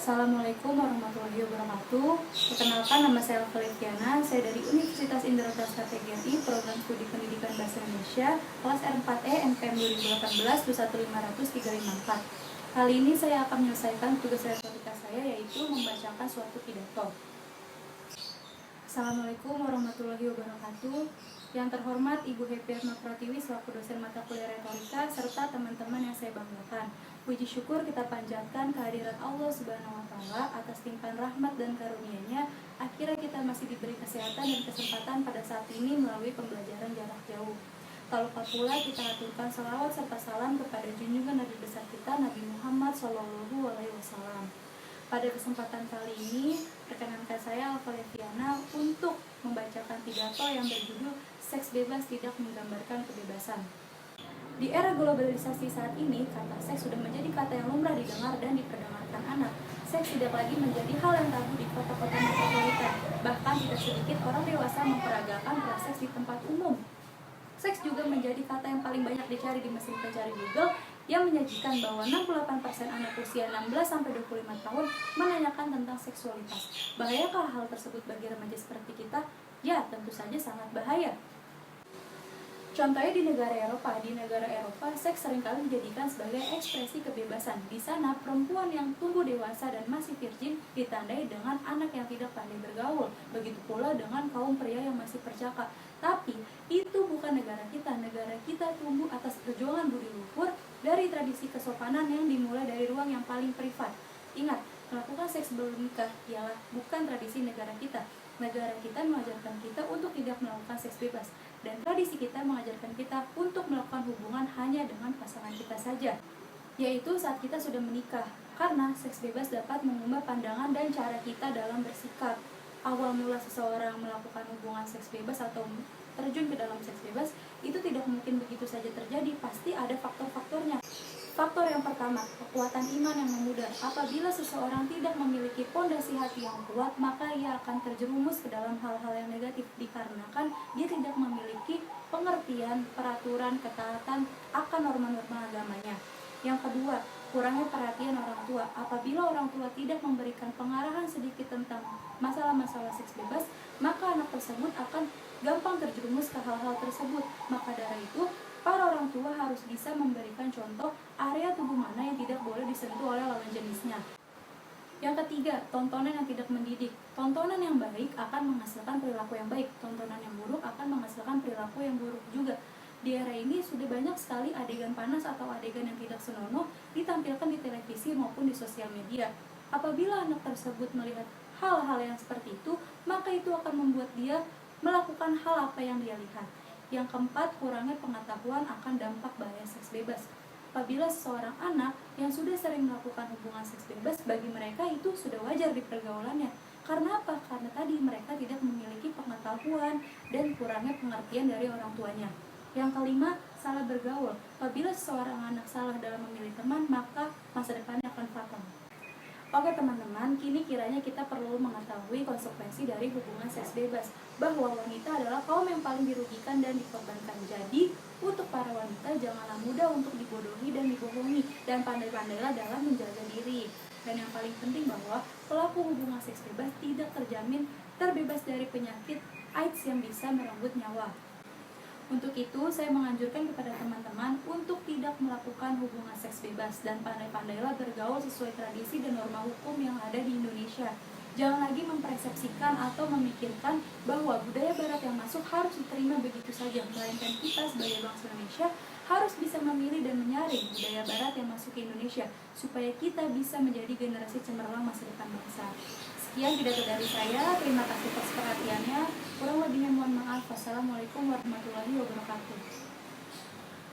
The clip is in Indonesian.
Assalamualaikum warahmatullahi wabarakatuh. Perkenalkan, nama saya Alfa, saya dari Universitas Indra-Prasta TGRI, Program Studi Pendidikan Bahasa Indonesia, kelas R4E NPM 2018 2150354. Kali ini saya akan menyelesaikan tugas retorika saya, yaitu membacakan suatu pidato. Assalamualaikum warahmatullahi wabarakatuh. Yang terhormat Ibu Happy Pratiwi selaku dosen mata kuliah retorika serta teman-teman yang saya banggakan. Puji syukur kita panjatkan kehadirat Allah Subhanahu wa Ta'ala atas limpahan rahmat dan karunia-Nya. Akhirnya kita masih diberi kesehatan dan kesempatan pada saat ini melalui pembelajaran jarak jauh. Tak lupa pula kita aturkan salawat serta salam kepada junjungan Nabi besar kita Nabi Muhammad SAW. Pada kesempatan kali ini, perkenankan saya Alfa untuk membacakan pidato yang berjudul Seks Bebas Tidak Menggambarkan Kebebasan. Di era globalisasi saat ini, kata seks sudah menjadi kata yang lumrah didengar dan diperdengarkan anak. Seks tidak lagi menjadi hal yang tabu di kota-kota metropolitan. Bahkan tidak sedikit orang dewasa memperagakan seks di tempat umum. Seks juga menjadi kata yang paling banyak dicari di mesin pencari Google, yang menyajikan bahwa 68% anak usia 16-25 tahun menanyakan tentang seksualitas. Bahayakah hal tersebut bagi remaja seperti kita? Ya, tentu saja sangat bahaya. Contohnya di negara Eropa, seks seringkali dijadikan sebagai ekspresi kebebasan. Di sana, perempuan yang tumbuh dewasa dan masih virgin ditandai dengan anak yang tidak pandai bergaul. Begitu pula dengan kaum pria yang masih perjaka. Tapi, itu bukan negara kita. Negara kita tumbuh atas perjuangan budi luhur dari tradisi kesopanan yang dimulai dari ruang yang paling privat. Ingat, melakukan seks sebelum nikah ialah bukan tradisi negara kita. Negara kita mengajarkan kita untuk tidak melakukan seks bebas, dan tradisi kita mengajarkan kita untuk melakukan hubungan hanya dengan pasangan kita saja, yaitu saat kita sudah menikah, karena seks bebas dapat mengubah pandangan dan cara kita dalam bersikap. Awal mula seseorang melakukan hubungan seks bebas atau terjun ke dalam seks bebas itu tidak mungkin begitu saja terjadi, pasti ada faktor-faktornya. Faktor yang pertama, kekuatan iman yang memudar. Apabila seseorang tidak memiliki pondasi hati yang kuat, maka ia akan terjerumus ke dalam hal-hal yang negatif, dikarenakan dia tidak memiliki pengertian, peraturan, ketaatan akan norma-norma agamanya. Yang kedua, kurangnya perhatian orang tua. Apabila orang tua tidak memberikan pengarahan sedikit tentang masalah-masalah seks bebas, maka anak tersebut akan gampang terjerumus ke hal-hal tersebut. Maka dari itu, para orang tua harus bisa memberikan contoh area tubuh mana yang tidak boleh disentuh oleh lawan jenisnya. Yang ketiga, tontonan yang tidak mendidik. Tontonan yang baik akan menghasilkan perilaku yang baik, tontonan yang buruk akan menghasilkan perilaku yang buruk juga. Di era ini sudah banyak sekali adegan panas atau adegan yang tidak senonoh ditampilkan di televisi maupun di sosial media. Apabila anak tersebut melihat hal-hal yang seperti itu, maka itu akan membuat dia melakukan hal apa yang dia lihat. Yang keempat, kurangnya pengetahuan akan dampak bahaya seks bebas. Apabila seorang anak yang sudah sering melakukan hubungan seks bebas, bagi mereka itu sudah wajar di pergaulannya. Karena apa? Karena tadi mereka tidak memiliki pengetahuan dan kurangnya pengertian dari orang tuanya. Yang kelima, salah bergaul. Apabila seorang anak salah dalam memilih teman, maka masa depannya akan fatal. Oke teman-teman, kini kiranya kita perlu mengetahui konsekuensi dari hubungan seks bebas, bahwa wanita adalah kaum yang paling dirugikan dan dikorbankan. Jadi, untuk para wanita janganlah mudah untuk dibodohi dan dibohongi, dan pandai-pandailah dalam menjaga diri. Dan yang paling penting bahwa pelaku hubungan seks bebas tidak terjamin terbebas dari penyakit AIDS yang bisa merenggut nyawa. Untuk itu, saya menganjurkan kepada teman-teman untuk tidak melakukan hubungan seks bebas dan pandai-pandailah bergaul sesuai tradisi dan norma hukum yang ada di Indonesia. Jangan lagi mempersepsikan atau memikirkan bahwa budaya barat yang masuk harus diterima begitu saja, melainkan kita sebagai bangsa Indonesia harus bisa memilih dan menyaring budaya barat yang masuk ke Indonesia, supaya kita bisa menjadi generasi cemerlang masa depan bangsa. Sekian pidato dari saya, terima kasih atas perhatiannya. Kurang lebihnya mohon maaf. Wassalamualaikum warahmatullahi wabarakatuh.